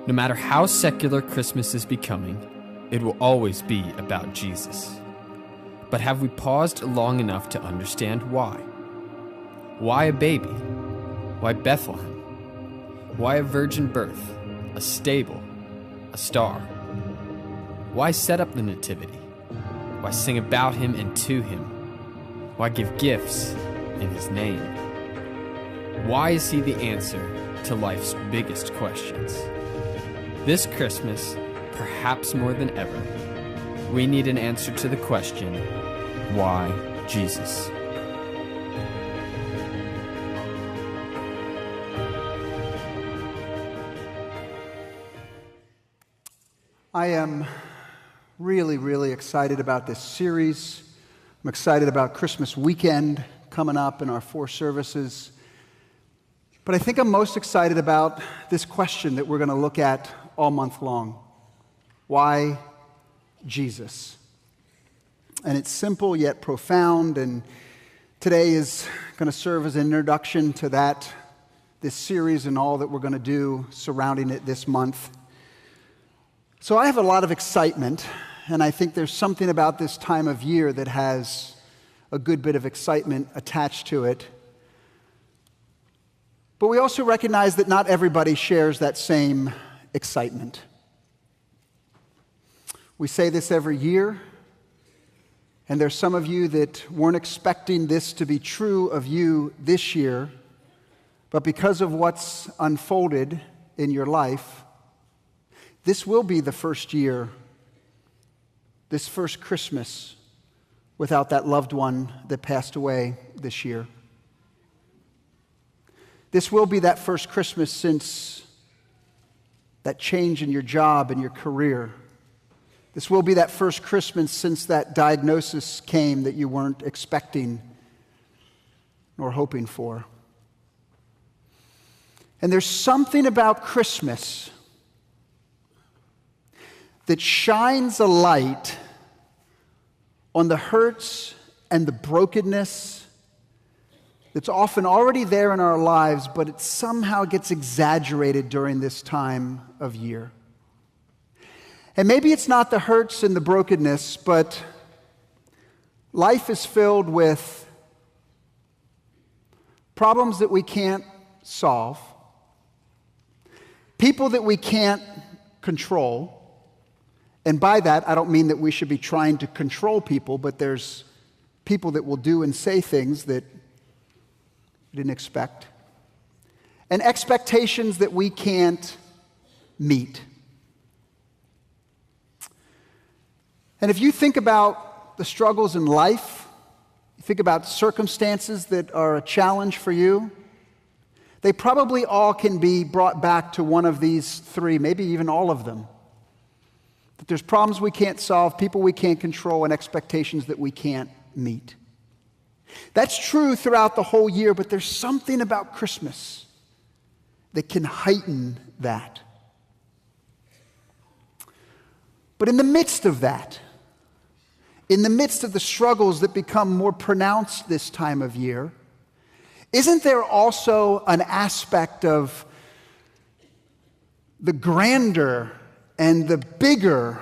No matter how secular Christmas is becoming, it will always be about Jesus. But have we paused long enough to understand why? Why a baby? Why Bethlehem? Why a virgin birth, a stable, a star? Why set up the Nativity? Why sing about him and to him? Why give gifts in his name? Why is he the answer to life's biggest questions? This Christmas, perhaps more than ever, we need an answer to the question, why Jesus? I am really excited about this series. I'm excited about Christmas weekend coming up in our 4 services. But I think I'm most excited about this question that we're going to look at all month long. Why Jesus? And it's simple yet profound, and today is going to serve as an introduction to this series and all that we're going to do surrounding it this month. So I have a lot of excitement, and I think there's something about this time of year that has a good bit of excitement attached to it. But we also recognize that not everybody shares that same excitement. We say this every year, and there's some of you that weren't expecting this to be true of you this year, but because of what's unfolded in your life, this will be the first year, this first Christmas, without that loved one that passed away this year. This will be that first Christmas since that change in your job and your career. This will be that first Christmas since that diagnosis came that you weren't expecting nor hoping for. And there's something about Christmas that shines a light on the hurts and the brokenness that's often already there in our lives, but it somehow gets exaggerated during this time of year. And maybe it's not the hurts and the brokenness, but life is filled with problems that we can't solve, people that we can't control. And by that, I don't mean that we should be trying to control people, but there's people that will do and say things that we didn't expect. And expectations that we can't meet. And if you think about the struggles in life, you think about circumstances that are a challenge for you, they probably all can be brought back to one of these 3, maybe even all of them. That there's problems we can't solve, people we can't control, and expectations that we can't meet. That's true throughout the whole year, but there's something about Christmas that can heighten that. But in the midst of that, in the midst of the struggles that become more pronounced this time of year, isn't there also an aspect of the grander and the bigger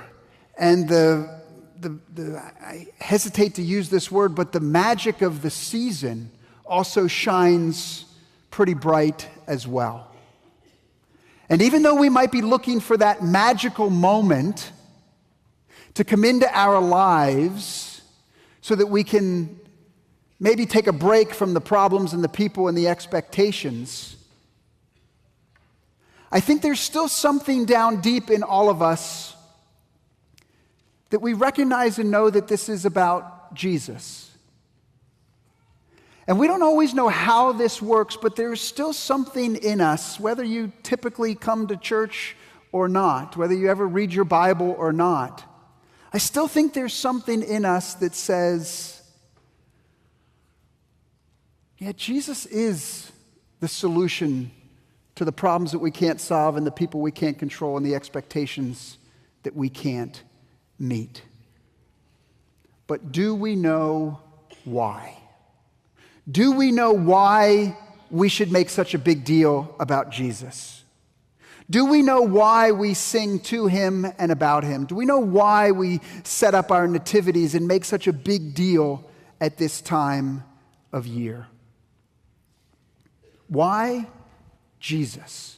and I hesitate to use this word, but the magic of the season also shines pretty bright as well. And even though we might be looking for that magical moment to come into our lives so that we can maybe take a break from the problems and the people and the expectations, I think there's still something down deep in all of us that we recognize and know that this is about Jesus. And we don't always know how this works, but there's still something in us, whether you typically come to church or not, whether you ever read your Bible or not. I still think there's something in us that says, yeah, Jesus is the solution to the problems that we can't solve and the people we can't control and the expectations that we can't meet. But do we know why? Do we know why we should make such a big deal about Jesus? Do we know why we sing to him and about him? Do we know why we set up our nativities and make such a big deal at this time of year? Why Jesus?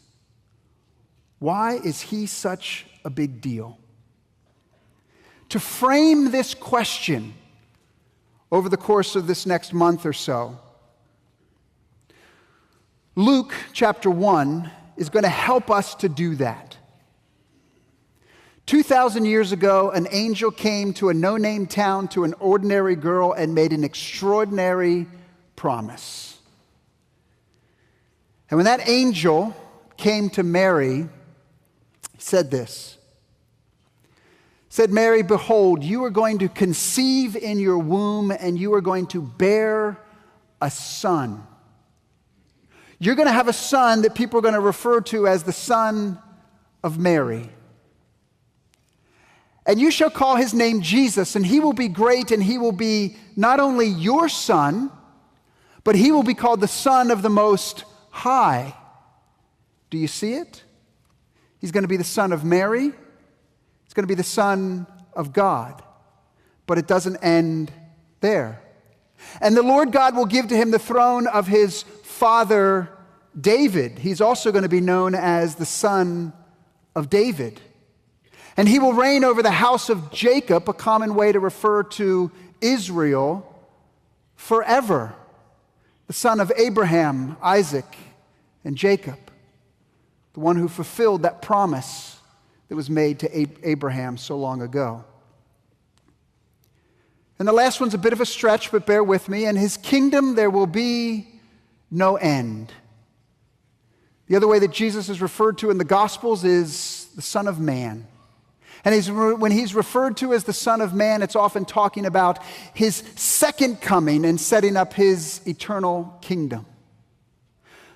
Why is he such a big deal? To frame this question over the course of this next month or so, Luke chapter 1 is going to help us to do that. 2,000 years ago, an angel came to a no-name town to an ordinary girl and made an extraordinary promise. And when that angel came to Mary, he said this. He said, Mary, behold, you are going to conceive in your womb and you are going to bear a son. You're going to have a son that people are going to refer to as the Son of Mary. And you shall call his name Jesus, and he will be great, and he will be not only your son, but he will be called the Son of the Most High. Do you see it? He's going to be the Son of Mary. He's going to be the Son of God. But it doesn't end there. And the Lord God will give to him the throne of his father David. He's also going to be known as the Son of David. And he will reign over the house of Jacob, a common way to refer to Israel, forever. The son of Abraham, Isaac, and Jacob. The one who fulfilled that promise that was made to Abraham so long ago. And the last one's a bit of a stretch, but bear with me. In his kingdom there will be no end. The other way that Jesus is referred to in the Gospels is the Son of Man. And when he's referred to as the Son of Man, it's often talking about his second coming and setting up his eternal kingdom.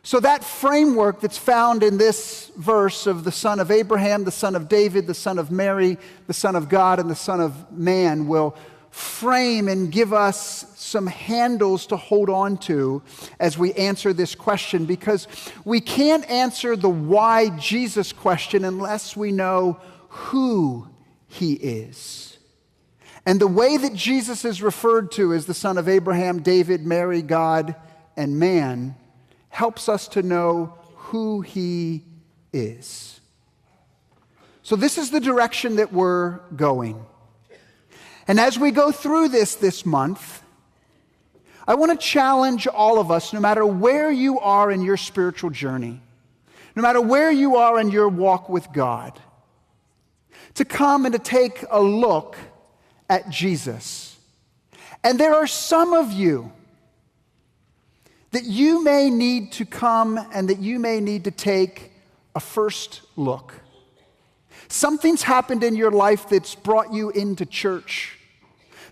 So that framework that's found in this verse of the Son of Abraham, the Son of David, the Son of Mary, the Son of God, and the Son of Man will frame and give us some handles to hold on to as we answer this question, because we can't answer the why Jesus question unless we know who he is. And the way that Jesus is referred to as the Son of Abraham, David, Mary, God, and man helps us to know who he is. So this is the direction that we're going. And as we go through this month, I want to challenge all of us, no matter where you are in your spiritual journey, no matter where you are in your walk with God, to come and to take a look at Jesus. And there are some of you that you may need to come and that you may need to take a first look. Something's happened in your life that's brought you into church.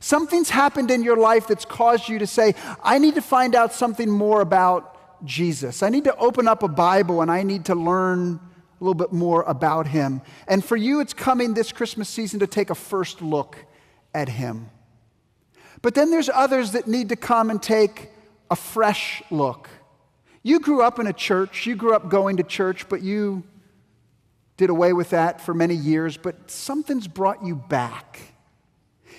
Something's happened in your life that's caused you to say, I need to find out something more about Jesus. I need to open up a Bible and I need to learn a little bit more about him. And for you, it's coming this Christmas season to take a first look at him. But then there's others that need to come and take a fresh look. You grew up in a church, you grew up going to church, but you did away with that for many years, but something's brought you back.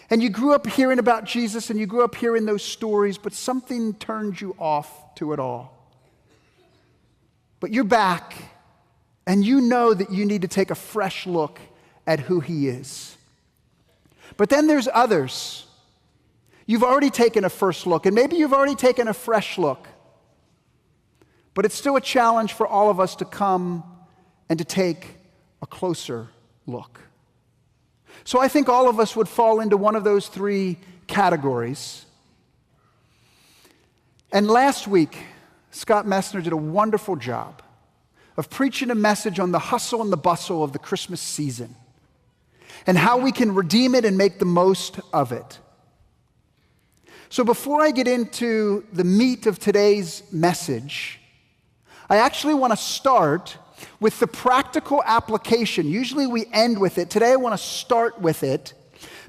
And you grew up hearing about Jesus and you grew up hearing those stories, but something turned you off to it all. But you're back, and you know that you need to take a fresh look at who he is. But then there's others. You've already taken a first look, and maybe you've already taken a fresh look. But it's still a challenge for all of us to come and to take a closer look. So I think all of us would fall into one of those three categories. And last week, Scott Messner did a wonderful job of preaching a message on the hustle and the bustle of the Christmas season and how we can redeem it and make the most of it. So before I get into the meat of today's message, I actually want to start with the practical application. Usually we end with it. Today I want to start with it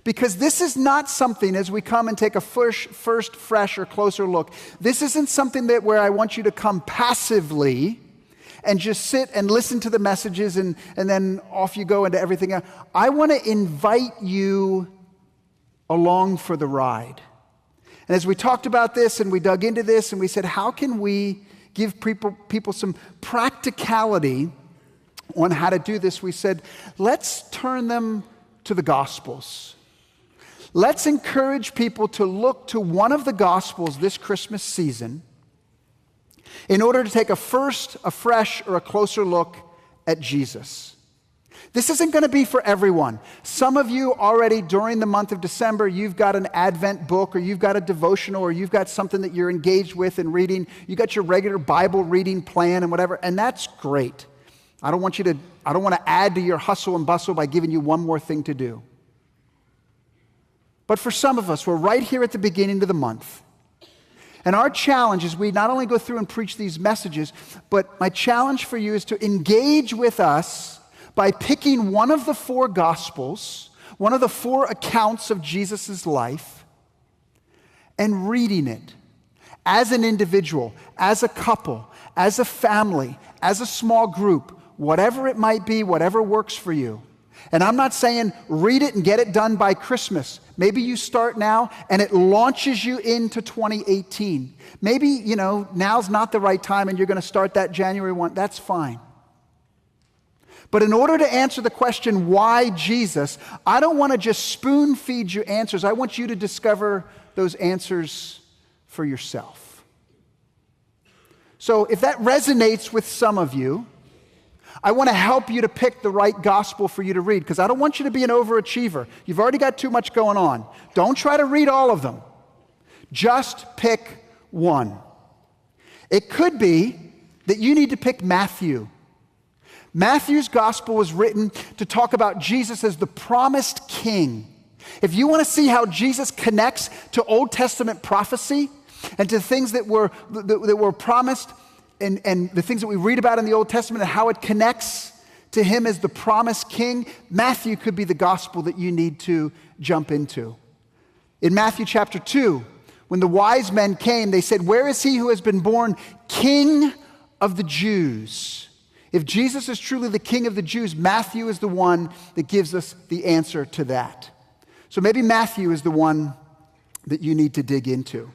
because this is not something, as we come and take a first, fresh, or closer look, this isn't something where I want you to come passively and just sit and listen to the messages and then off you go into everything else. I want to invite you along for the ride. And as we talked about this and we dug into this and we said, how can we give people some practicality on how to do this? We said, let's turn them to the Gospels. Let's encourage people to look to one of the Gospels this Christmas season in order to take a fresh, or a closer look at Jesus. This isn't going to be for everyone. Some of you already during the month of December, you've got an Advent book, or you've got a devotional, or you've got something that you're engaged with and reading. You got your regular Bible reading plan and whatever, and that's great. I don't want to add to your hustle and bustle by giving you one more thing to do. But for some of us, we're right here at the beginning of the month. And our challenge is we not only go through and preach these messages, but my challenge for you is to engage with us by picking one of the 4 Gospels, one of the 4 accounts of Jesus' life, and reading it as an individual, as a couple, as a family, as a small group, whatever it might be, whatever works for you. And I'm not saying read it and get it done by Christmas. Maybe you start now and it launches you into 2018. Maybe, now's not the right time and you're going to start that January 1. That's fine. But in order to answer the question, why Jesus, I don't want to just spoon feed you answers. I want you to discover those answers for yourself. So if that resonates with some of you, I want to help you to pick the right gospel for you to read, because I don't want you to be an overachiever. You've already got too much going on. Don't try to read all of them. Just pick one. It could be that you need to pick Matthew. Matthew's gospel was written to talk about Jesus as the promised king. If you want to see how Jesus connects to Old Testament prophecy and to things that were promised, and the things that we read about in the Old Testament and how it connects to him as the promised king, Matthew could be the gospel that you need to jump into. In Matthew chapter 2, when the wise men came, they said, "Where is he who has been born King of the Jews?" If Jesus is truly the King of the Jews, Matthew is the one that gives us the answer to that. So maybe Matthew is the one that you need to dig into.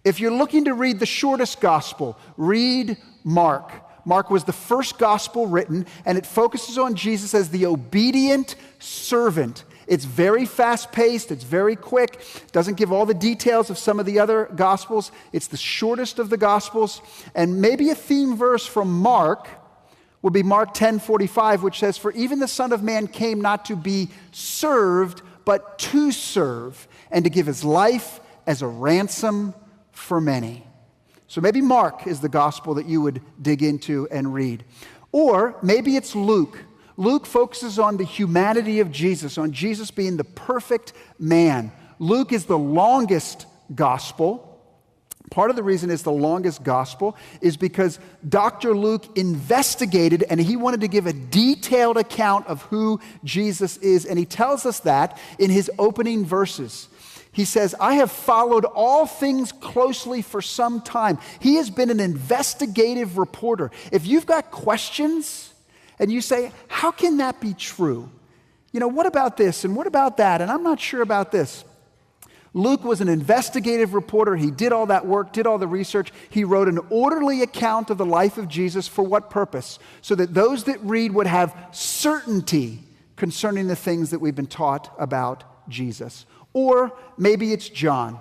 If you're looking to read the shortest gospel, read Mark. Mark was the first gospel written, and it focuses on Jesus as the obedient servant. It's very fast-paced, it's very quick, doesn't give all the details of some of the other gospels. It's the shortest of the gospels, and maybe a theme verse from Mark would be Mark 10:45, which says, "For even the Son of Man came not to be served, but to serve, and to give his life as a ransom for many." So maybe Mark is the gospel that you would dig into and read. Or maybe it's Luke. Luke focuses on the humanity of Jesus, on Jesus being the perfect man. Luke is the longest gospel. Part of the reason it's the longest gospel is because Dr. Luke investigated and he wanted to give a detailed account of who Jesus is. And he tells us that in his opening verses. He says, "I have followed all things closely for some time." He has been an investigative reporter. If you've got questions and you say, "How can that be true? What about this and what about that? And I'm not sure about this." Luke was an investigative reporter. He did all that work, did all the research. He wrote an orderly account of the life of Jesus. For what purpose? So that those that read would have certainty concerning the things that we've been taught about Jesus. Or maybe it's John.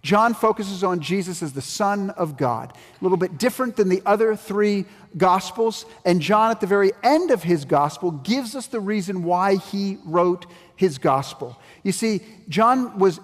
John focuses on Jesus as the Son of God. A little bit different than the other 3 Gospels. And John, at the very end of his Gospel, gives us the reason why he wrote his Gospel. You see, John was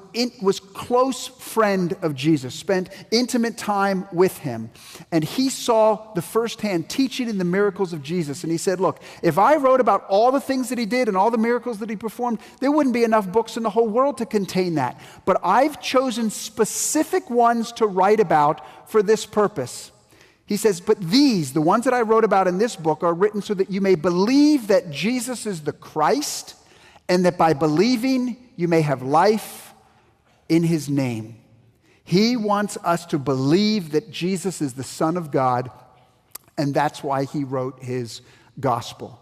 close friend of Jesus, spent intimate time with him. And he saw the firsthand teaching and the miracles of Jesus. And he said, look, if I wrote about all the things that he did and all the miracles that he performed, there wouldn't be enough books in the whole world to contain that. But I've chosen specific ones to write about for this purpose. He says, but these, the ones that I wrote about in this book, are written so that you may believe that Jesus is the Christ, and that by believing you may have life in his name. He wants us to believe that Jesus is the Son of God And that's why he wrote his gospel.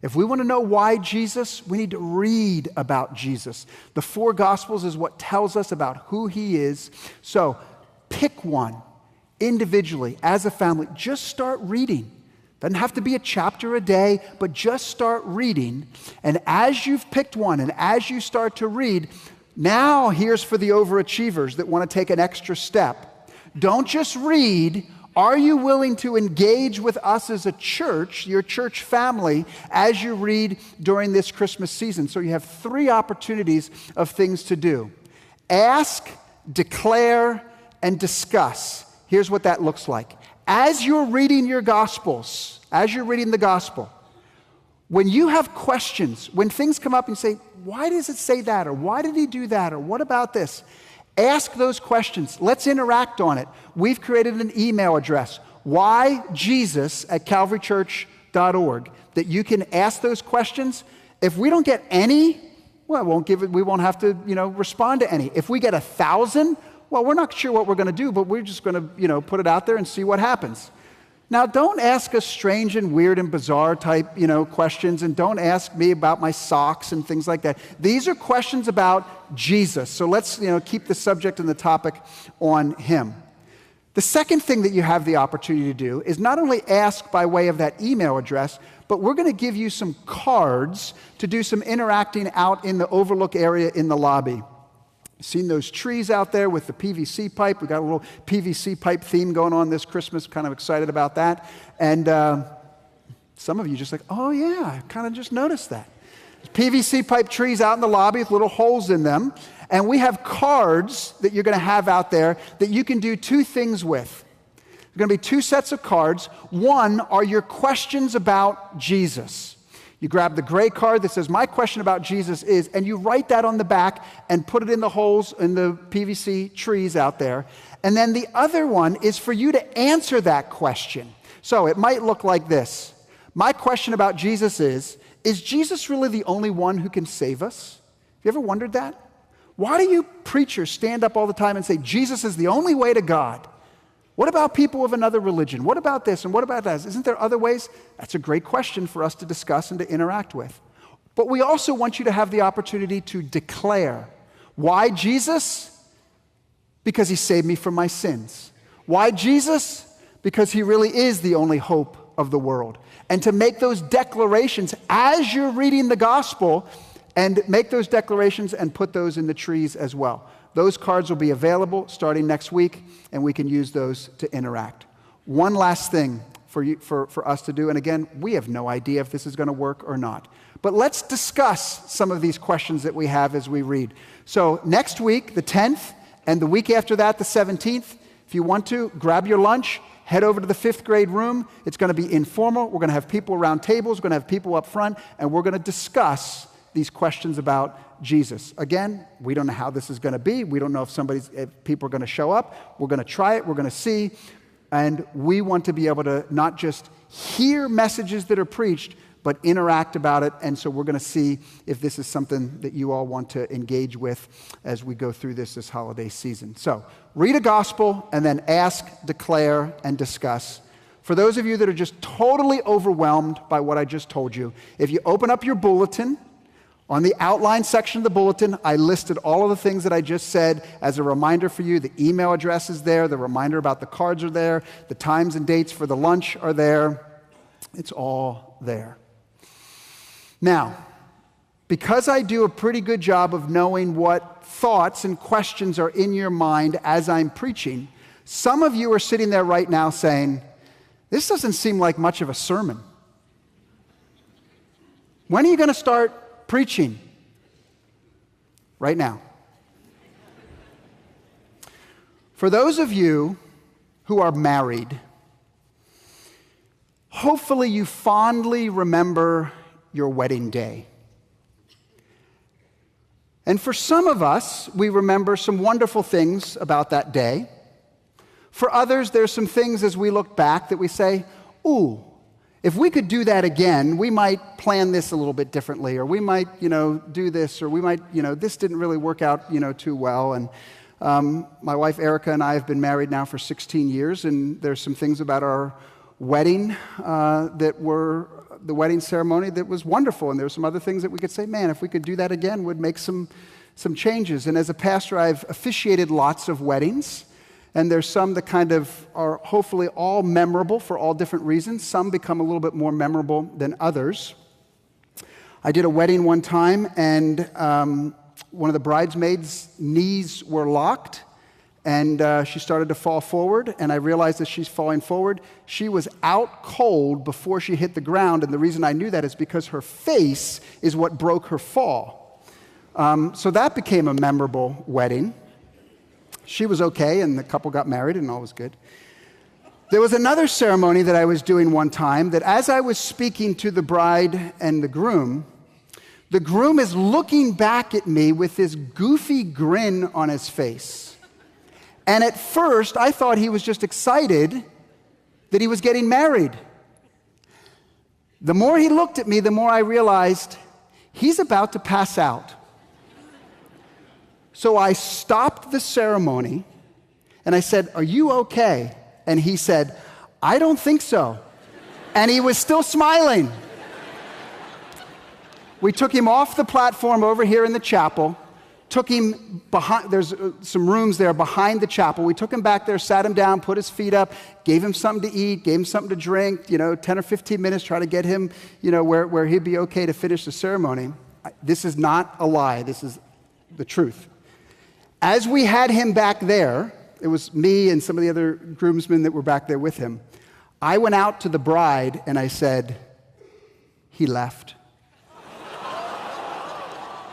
If we want to know why Jesus, we need to read about Jesus. The 4 Gospels is what tells us about who he is. So pick one individually as a family. Just start reading. Doesn't have to be a chapter a day, but just start reading. And as you've picked one and as you start to read, now here's for the overachievers that want to take an extra step. Don't just read. Are you willing to engage with us as a church, your church family, as you read during this Christmas season? So you have 3 opportunities of things to do. Ask, declare, and discuss. Here's what that looks like. As you're reading your Gospels, as you're reading the Gospel, when you have questions, when things come up and you say, why does it say that? Or why did he do that? Or what about this? Ask those questions. Let's interact on it. We've created an email address, whyjesus@calvarychurch.org, that you can ask those questions. If we don't get any, well, we won't have to, respond to any. If we get 1,000, well, we're not sure what we're going to do, but we're just going to, put it out there and see what happens. Now, don't ask us strange and weird and bizarre type, questions, and don't ask me about my socks and things like that. These are questions about Jesus. So let's, keep the subject and the topic on him. The second thing that you have the opportunity to do is not only ask by way of that email address, but we're going to give you some cards to do some interacting out in the overlook area in the lobby. Seen those trees out there with the PVC pipe? We got a little PVC pipe theme going on this Christmas. Kind of excited about that. And some of you just like, oh yeah, I kind of just noticed that. PVC pipe trees out in the lobby with little holes in them. And we have cards that you're going to have out there that you can do 2 things with. There's going to be 2 sets of cards. One are your questions about Jesus. You grab the gray card that says, my question about Jesus is, and you write that on the back and put it in the holes in the PVC trees out there. And then the other one is for you to answer that question. So it might look like this. My question about Jesus is Jesus really the only one who can save us? Have you ever wondered that? Why do you preachers stand up all the time and say, Jesus is the only way to God? What about people of another religion? What about this and what about that? Isn't there other ways? That's a great question for us to discuss and to interact with. But we also want you to have the opportunity to declare. Why Jesus? Because he saved me from my sins. Why Jesus? Because he really is the only hope of the world. And to make those declarations as you're reading the gospel, and make those declarations and put those in the trees as well. Those cards will be available starting next week, and we can use those to interact. One last thing for us to do, and again, we have no idea if this is going to work or not. But let's discuss some of these questions that we have as we read. So next week, the 10th, and the week after that, the 17th, if you want to, grab your lunch, head over to the 5th grade room. It's going to be informal. We're going to have people around tables. We're going to have people up front, and we're going to discuss these questions about Jesus. Again, we don't know how this is going to be. We don't know if people are going to show up. We're going to try it. We're going to see. And we want to be able to not just hear messages that are preached, but interact about it. And so we're going to see if this is something that you all want to engage with as we go through this holiday season. So read a gospel and then ask, declare, and discuss. For those of you that are just totally overwhelmed by what I just told you, if you open up your bulletin, on the outline section of the bulletin, I listed all of the things that I just said as a reminder for you. The email address is there. The reminder about the cards are there. The times and dates for the lunch are there. It's all there. Now, because I do a pretty good job of knowing what thoughts and questions are in your mind as I'm preaching, some of you are sitting there right now saying, this doesn't seem like much of a sermon. When are you going to start preaching? Right now. For those of you who are married, hopefully you fondly remember your wedding day. And for some of us, we remember some wonderful things about that day. For others, there's some things as we look back that we say, ooh, if we could do that again, we might plan this a little bit differently, or we might, do this, or we might, this didn't really work out, too well. And my wife Erica and I have been married now for 16 years, and there's some things about our wedding the wedding ceremony that was wonderful, and there were some other things that we could say, man, if we could do that again, would make some changes. And as a pastor, I've officiated lots of weddings, and there's some that kind of are hopefully all memorable for all different reasons. Some become a little bit more memorable than others. I did a wedding one time, and one of the bridesmaids' knees were locked, and she started to fall forward, and I realized as she's falling forward, she was out cold before she hit the ground, and the reason I knew that is because her face is what broke her fall. So that became a memorable wedding. She was okay, and the couple got married, and all was good. There was another ceremony that I was doing one time that as I was speaking to the bride and the groom is looking back at me with this goofy grin on his face. And at first, I thought he was just excited that he was getting married. The more he looked at me, the more I realized he's about to pass out. So I stopped the ceremony, and I said, "Are you okay?" And he said, "I don't think so." And he was still smiling. We took him off the platform over here in the chapel, took him behind, there's some rooms there behind the chapel. We took him back there, sat him down, put his feet up, gave him something to eat, gave him something to drink, 10 or 15 minutes, try to get him, where he'd be okay to finish the ceremony. This is not a lie. This is the truth. As we had him back there, it was me and some of the other groomsmen that were back there with him. I went out to the bride and I said, "He left.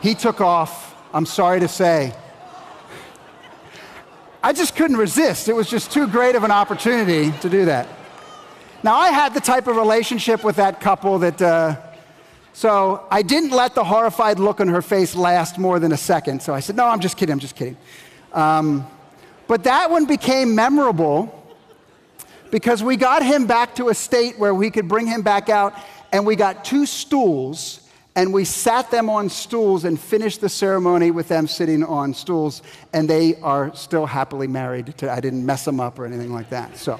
He took off. I'm sorry to say." I just couldn't resist. It was just too great of an opportunity to do that. Now, I had the type of relationship with that couple that, so I didn't let the horrified look on her face last more than a second. So I said, "No, I'm just kidding. But that one became memorable because we got him back to a state where we could bring him back out, and we got 2 stools, and we sat them on stools and finished the ceremony with them sitting on stools, and they are still happily married. I didn't mess them up or anything like that. So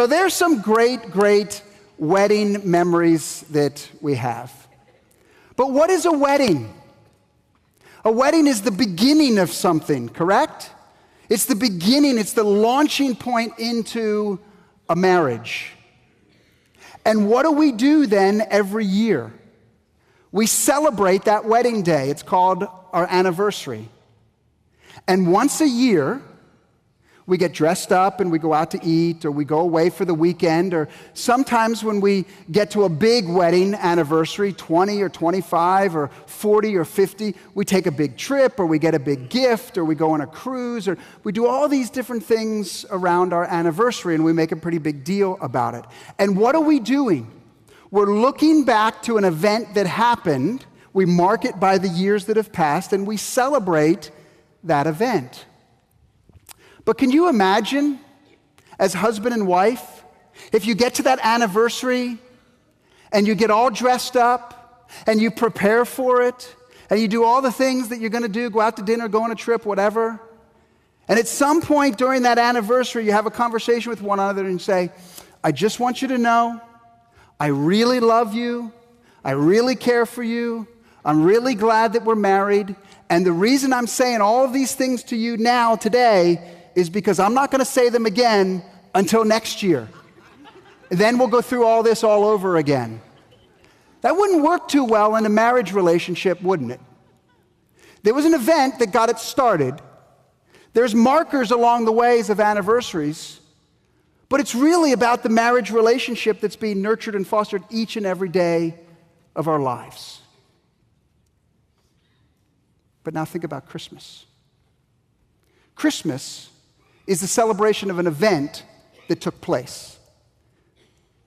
there's some great wedding memories that we have. But what is a wedding? A wedding is the beginning of something, correct? It's the beginning, it's the launching point into a marriage. And what do we do then every year? We celebrate that wedding day. It's called our anniversary. And once a year, we get dressed up and we go out to eat, or we go away for the weekend, or sometimes when we get to a big wedding anniversary, 20 or 25 or 40 or 50, we take a big trip, or we get a big gift, or we go on a cruise, or we do all these different things around our anniversary, and we make a pretty big deal about it. And what are we doing? We're looking back to an event that happened, we mark it by the years that have passed, and we celebrate that event. But can you imagine, as husband and wife, if you get to that anniversary and you get all dressed up and you prepare for it and you do all the things that you're going to do, go out to dinner, go on a trip, whatever, and at some point during that anniversary you have a conversation with one another and you say, "I just want you to know, I really love you, I really care for you, I'm really glad that we're married, and the reason I'm saying all of these things to you now, today, is because I'm not going to say them again until next year. Then we'll go through all this all over again." That wouldn't work too well in a marriage relationship, wouldn't it? There was an event that got it started. There's markers along the ways of anniversaries, but it's really about the marriage relationship that's being nurtured and fostered each and every day of our lives. But now think about Christmas. Christmas is the celebration of an event that took place.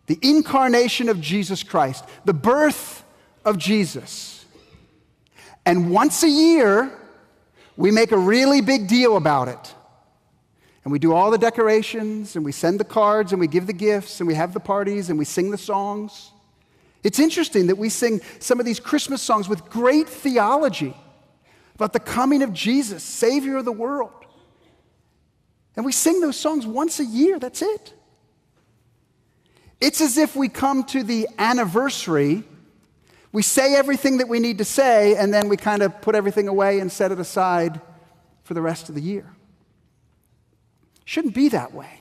The incarnation of Jesus Christ, the birth of Jesus. And once a year, we make a really big deal about it. And we do all the decorations, and we send the cards, and we give the gifts, and we have the parties, and we sing the songs. It's interesting that we sing some of these Christmas songs with great theology about the coming of Jesus, Savior of the world. And we sing those songs once a year, that's it. It's as if we come to the anniversary, we say everything that we need to say, and then we kind of put everything away and set it aside for the rest of the year. It shouldn't be that way.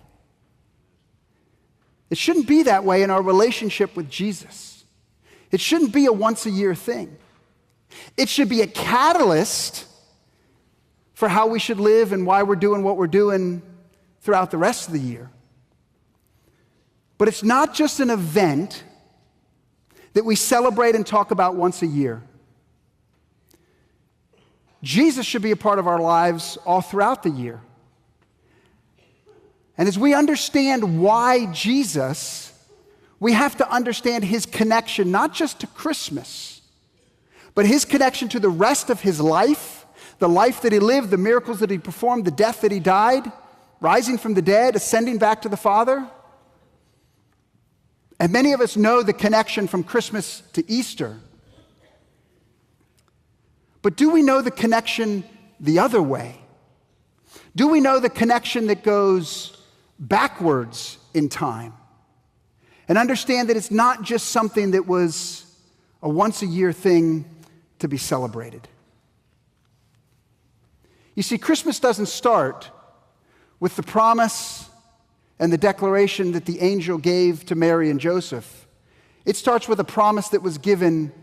It shouldn't be that way in our relationship with Jesus. It shouldn't be a once-a-year thing. It should be a catalyst for how we should live and why we're doing what we're doing throughout the rest of the year. But it's not just an event that we celebrate and talk about once a year. Jesus should be a part of our lives all throughout the year. And as we understand why Jesus, we have to understand his connection, not just to Christmas, but his connection to the rest of his life, the life that he lived, the miracles that he performed, the death that he died, rising from the dead, ascending back to the Father. And many of us know the connection from Christmas to Easter. But do we know the connection the other way? Do we know the connection that goes backwards in time? And understand that it's not just something that was a once-a-year thing to be celebrated. You see, Christmas doesn't start with the promise and the declaration that the angel gave to Mary and Joseph. It starts with a promise that was given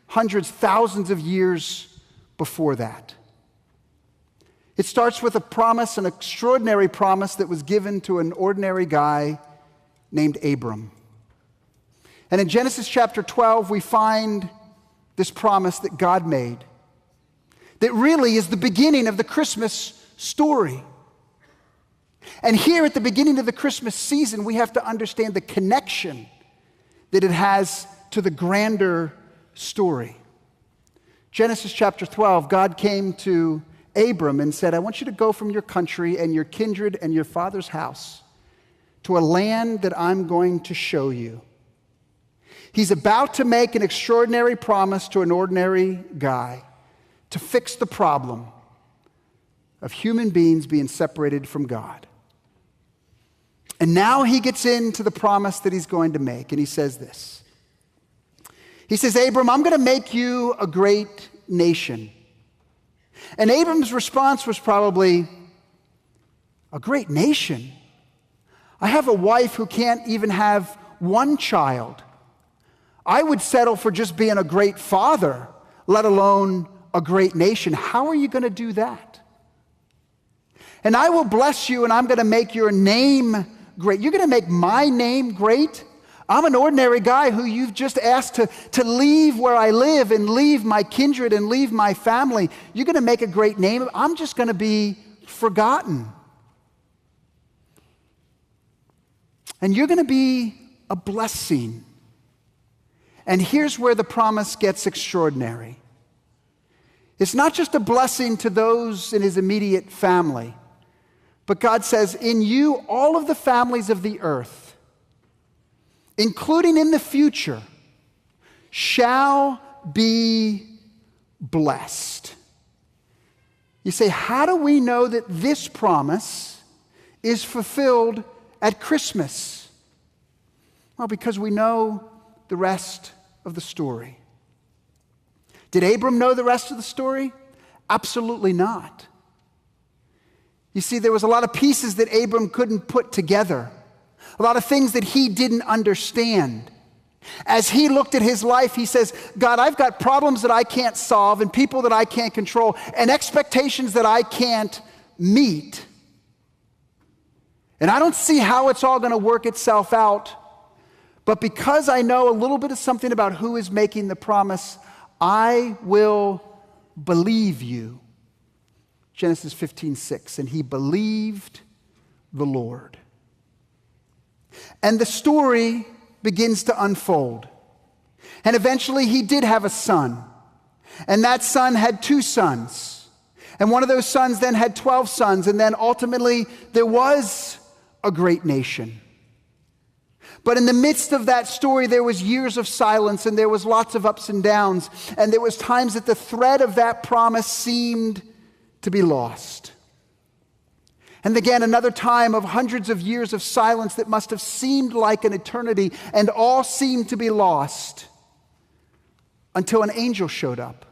hundreds, thousands of years before that. It starts with a promise, an extraordinary promise that was given to an ordinary guy named Abram. And in Genesis chapter 12, we find this promise that God made that really is the beginning of the Christmas story. And here at the beginning of the Christmas season, we have to understand the connection that it has to the grander story. Genesis chapter 12, God came to Abram and said, I want you to go from your country and your kindred and your father's house to a land that I'm going to show you. He's about to make an extraordinary promise to an ordinary guy to fix the problem of human beings being separated from God. And now he gets into the promise that he's going to make, and he says this. He says, Abram, I'm going to make you a great nation. And Abram's response was probably, a great nation? I have a wife who can't even have one child. I would settle for just being a great father, let alone a great nation. How are you going to do that? And I will bless you, and I'm going to make your name great. You're going to make my name great? I'm an ordinary guy who you've just asked to leave where I live and leave my kindred and leave my family. You're going to make a great name. I'm just going to be forgotten. And you're going to be a blessing. And here's where the promise gets extraordinary. It's not just a blessing to those in his immediate family, but God says, in you, all of the families of the earth, including in the future, shall be blessed. You say, how do we know that this promise is fulfilled at Christmas? Well, because we know the rest of the story. Did Abram know the rest of the story? Absolutely not. You see, there was a lot of pieces that Abram couldn't put together, a lot of things that he didn't understand. As he looked at his life, he says, God, I've got problems that I can't solve and people that I can't control and expectations that I can't meet. And I don't see how it's all going to work itself out. But because I know a little bit of something about who is making the promise, I will believe you. Genesis 15:6, and he believed the Lord. And the story begins to unfold. And eventually he did have a son. And that son had 2 sons. And one of those sons then had 12 sons. And then ultimately there was a great nation. But in the midst of that story, there was years of silence and there was lots of ups and downs. And there was times that the thread of that promise seemed to be lost. And again, another time of hundreds of years of silence that must have seemed like an eternity, and all seemed to be lost until an angel showed up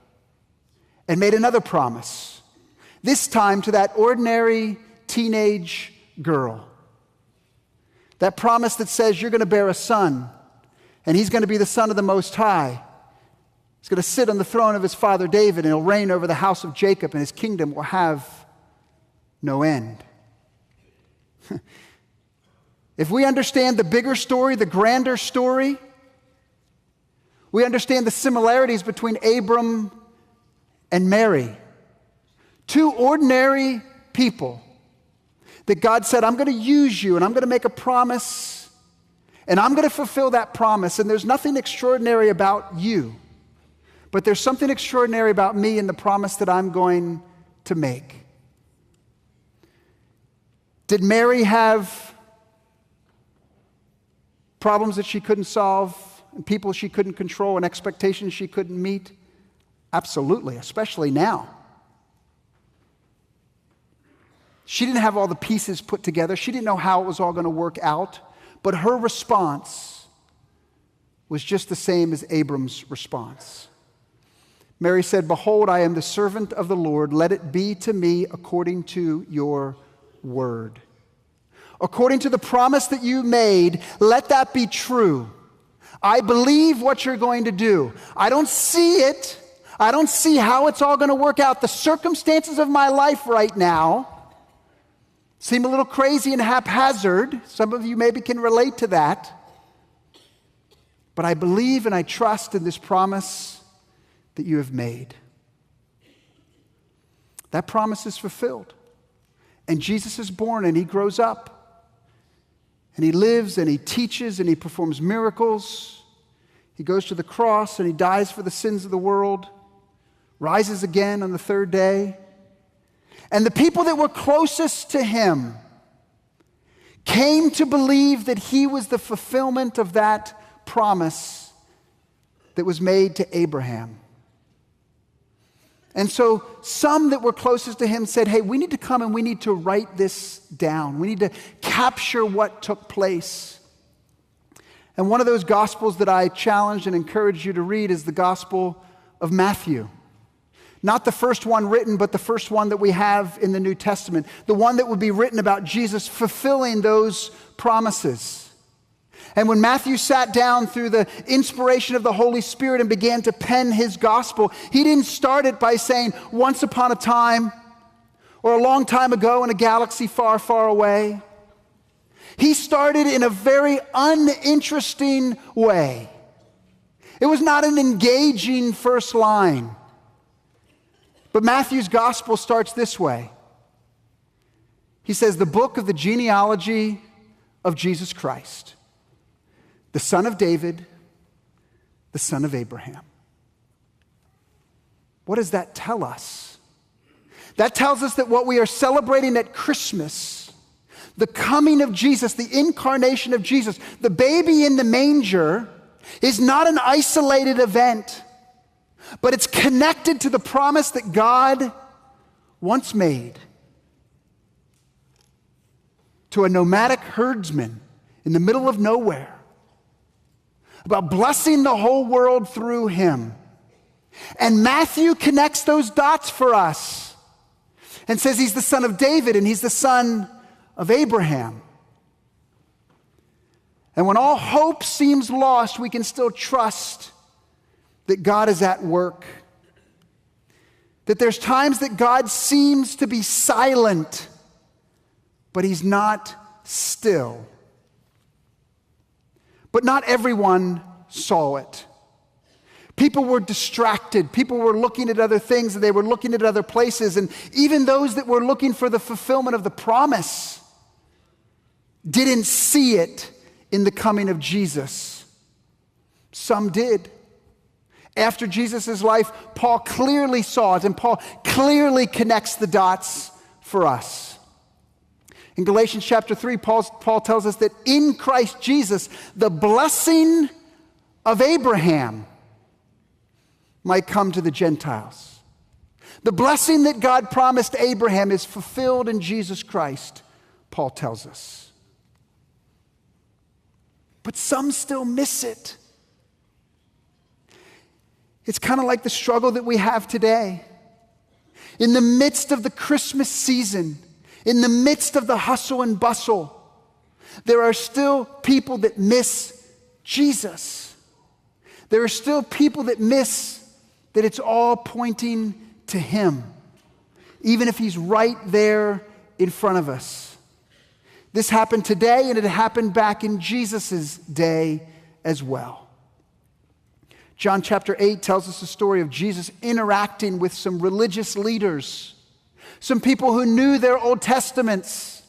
and made another promise, this time to that ordinary teenage girl. That promise that says you're going to bear a son, and he's going to be the Son of the Most High. He's going to sit on the throne of his father David, and he'll reign over the house of Jacob, and his kingdom will have no end. If we understand the bigger story, the grander story, we understand the similarities between Abram and Mary. Two ordinary people that God said, I'm going to use you, and I'm going to make a promise, and I'm going to fulfill that promise. And there's nothing extraordinary about you, but there's something extraordinary about me and the promise that I'm going to make. Did Mary have problems that she couldn't solve, and people she couldn't control, and expectations she couldn't meet? Absolutely, especially now. She didn't have all the pieces put together. She didn't know how it was all going to work out. But her response was just the same as Abram's response. Mary said, "Behold, I am the servant of the Lord. Let it be to me according to your word." According to the promise that you made, let that be true. I believe what you're going to do. I don't see it. I don't see how it's all going to work out. The circumstances of my life right now seem a little crazy and haphazard. Some of you maybe can relate to that. But I believe and I trust in this promise that you have made. That promise is fulfilled. And Jesus is born and he grows up. And he lives and he teaches and he performs miracles. He goes to the cross and he dies for the sins of the world, rises again on the third day. And the people that were closest to him came to believe that he was the fulfillment of that promise that was made to Abraham. And so some that were closest to him said, hey, we need to come and we need to write this down. We need to capture what took place. And one of those gospels that I challenge and encourage you to read is the Gospel of Matthew. Not the first one written, but the first one that we have in the New Testament. The one that would be written about Jesus fulfilling those promises. And when Matthew sat down through the inspiration of the Holy Spirit and began to pen his gospel, he didn't start it by saying, once upon a time, or a long time ago in a galaxy far, far away. He started in a very uninteresting way. It was not an engaging first line. But Matthew's gospel starts this way. He says, the book of the genealogy of Jesus Christ, the son of David, the son of Abraham. What does that tell us? That tells us that what we are celebrating at Christmas, the coming of Jesus, the incarnation of Jesus, the baby in the manger, is not an isolated event, but it's connected to the promise that God once made to a nomadic herdsman in the middle of nowhere about blessing the whole world through him. And Matthew connects those dots for us and says he's the son of David and he's the son of Abraham. And when all hope seems lost, we can still trust that God is at work. That there's times that God seems to be silent, but he's not still. But not everyone saw it. People were distracted. People were looking at other things, and they were looking at other places. And even those that were looking for the fulfillment of the promise didn't see it in the coming of Jesus. Some did. After Jesus' life, Paul clearly saw it, and Paul clearly connects the dots for us. In Galatians chapter 3, Paul tells us that in Christ Jesus, the blessing of Abraham might come to the Gentiles. The blessing that God promised Abraham is fulfilled in Jesus Christ, Paul tells us. But some still miss it. It's kind of like the struggle that we have today. In the midst of the Christmas season, in the midst of the hustle and bustle, there are still people that miss Jesus. There are still people that miss that it's all pointing to Him, even if He's right there in front of us. This happened today, and it happened back in Jesus' day as well. John chapter 8 tells us the story of Jesus interacting with some religious leaders, some people who knew their Old Testaments,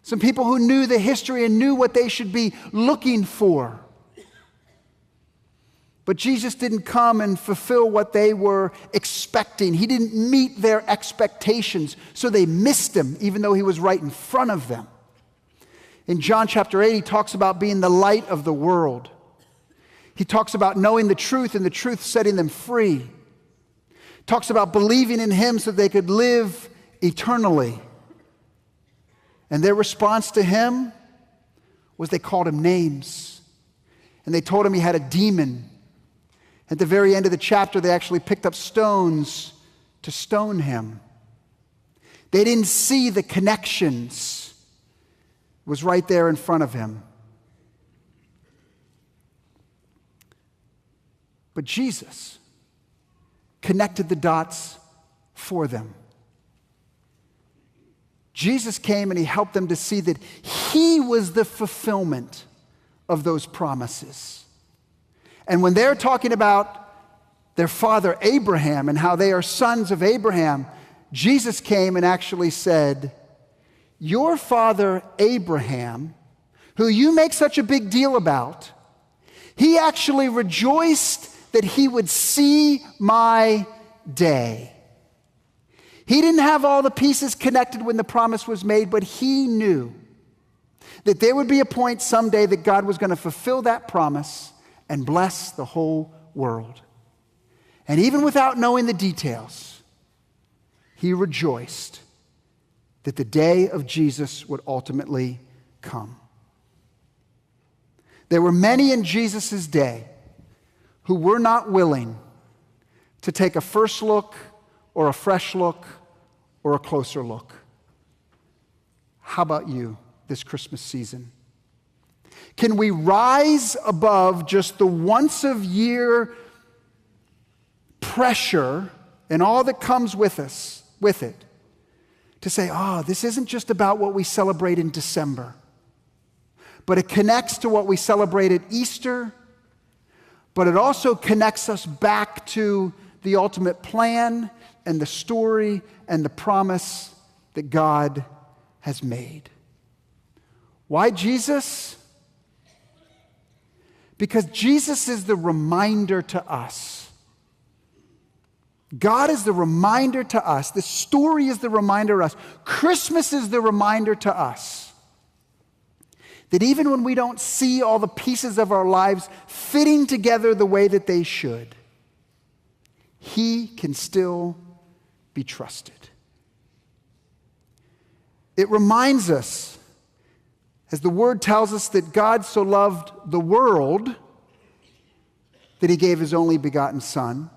some people who knew the history and knew what they should be looking for. But Jesus didn't come and fulfill what they were expecting. He didn't meet their expectations, so they missed Him, even though He was right in front of them. In John chapter 8, He talks about being the light of the world. He talks about knowing the truth and the truth setting them free. He talks about believing in Him so they could live eternally. And their response to Him was they called Him names. And they told Him He had a demon. At the very end of the chapter, they actually picked up stones to stone Him. They didn't see the connections. It was right there in front of Him. But Jesus connected the dots for them. Jesus came and He helped them to see that He was the fulfillment of those promises. And when they're talking about their father Abraham and how they are sons of Abraham, Jesus came and actually said, your father Abraham, who you make such a big deal about, he actually rejoiced that he would see my day. He didn't have all the pieces connected when the promise was made, but he knew that there would be a point someday that God was going to fulfill that promise and bless the whole world. And even without knowing the details, he rejoiced that the day of Jesus would ultimately come. There were many in Jesus' day who were not willing to take a first look or a fresh look or a closer look. How about you this Christmas season? Can we rise above just the once-a-year pressure and all that comes with it, to say, this isn't just about what we celebrate in December, but it connects to what we celebrate at Easter, but it also connects us back to the ultimate plan and the story and the promise that God has made. Why Jesus? Because Jesus is the reminder to us. God is the reminder to us. The story is the reminder to us. Christmas is the reminder to us that even when we don't see all the pieces of our lives fitting together the way that they should, He can still be trusted. It reminds us, as the Word tells us, that God so loved the world that He gave His only begotten Son.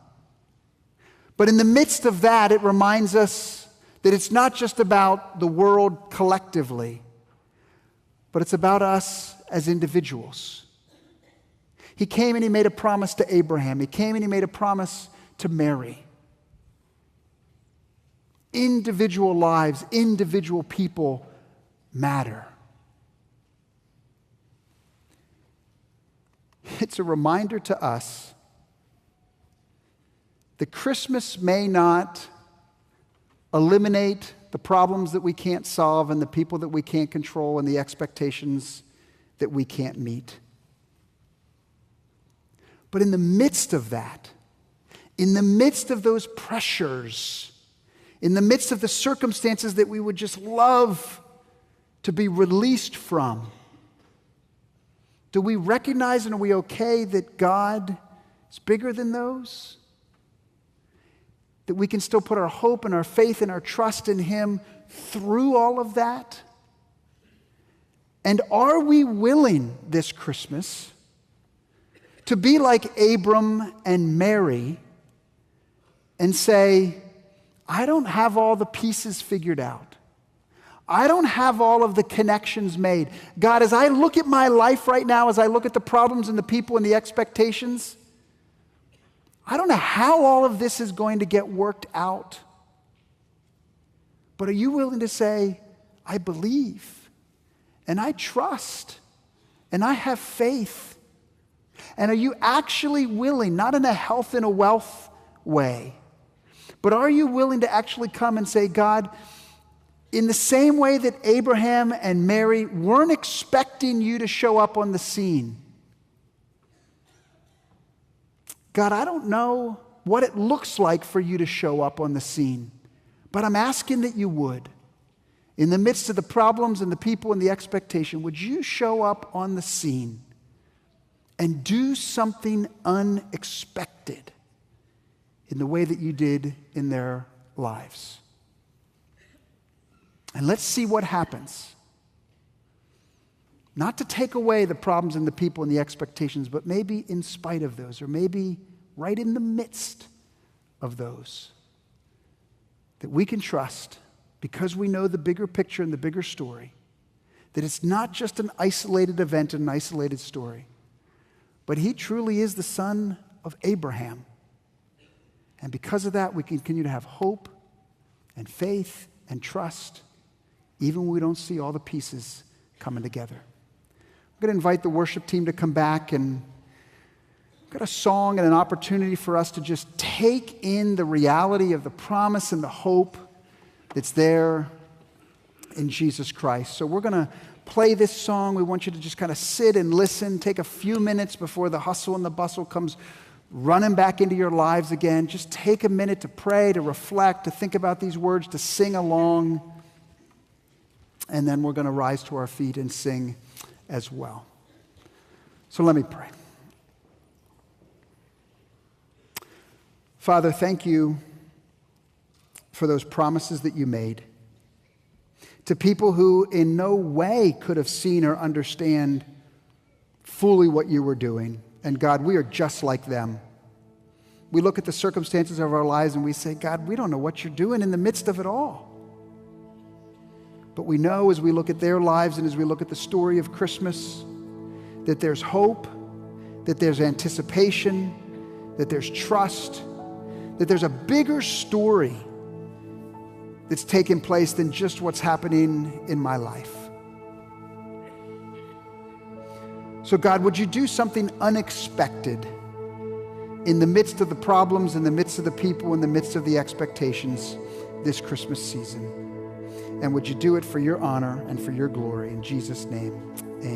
But in the midst of that, it reminds us that it's not just about the world collectively, but it's about us as individuals. He came and He made a promise to Abraham. He came and He made a promise to Mary. Individual lives, individual people matter. It's a reminder to us that Christmas may not eliminate the problems that we can't solve and the people that we can't control and the expectations that we can't meet. But in the midst of that, in the midst of those pressures, in the midst of the circumstances that we would just love to be released from, do we recognize and are we okay that God is bigger than those? that we can still put our hope and our faith and our trust in him through all of that? And are we willing this Christmas to be like Abram and Mary and say, I don't have all the pieces figured out. I don't have all of the connections made. God, as I look at my life right now, as I look at the problems and the people and the expectations, I don't know how all of this is going to get worked out. But are you willing to say, I believe, and I trust, and I have faith? And are you actually willing, not in a health and a wealth way, but are you willing to actually come and say, God, in the same way that Abraham and Mary weren't expecting you to show up on the scene, God, I don't know what it looks like for you to show up on the scene, but I'm asking that you would. In the midst of the problems and the people and the expectation, would you show up on the scene and do something unexpected in the way that you did in their lives? And let's see what happens. Not to take away the problems and the people and the expectations, but maybe in spite of those, or maybe right in the midst of those, that we can trust, because we know the bigger picture and the bigger story, that it's not just an isolated event and an isolated story, but he truly is the son of Abraham. And because of that, we can continue to have hope and faith and trust, even when we don't see all the pieces coming together. I'm going to invite the worship team to come back, and I've got a song and an opportunity for us to just take in the reality of the promise and the hope that's there in Jesus Christ. So we're going to play this song. We want you to just kind of sit and listen, take a few minutes before the hustle and the bustle comes running back into your lives again. Just take a minute to pray, to reflect, to think about these words, to sing along, and then we're going to rise to our feet and sing as well. So let me pray. Father, thank you for those promises that you made to people who in no way could have seen or understand fully what you were doing. And God, we are just like them. We look at the circumstances of our lives and we say, God, we don't know what you're doing in the midst of it all. But we know as we look at their lives and as we look at the story of Christmas, that there's hope, that there's anticipation, that there's trust, that there's a bigger story that's taking place than just what's happening in my life. So God, would you do something unexpected in the midst of the problems, in the midst of the people, in the midst of the expectations this Christmas season? And would you do it for your honor and for your glory? In Jesus' name, amen.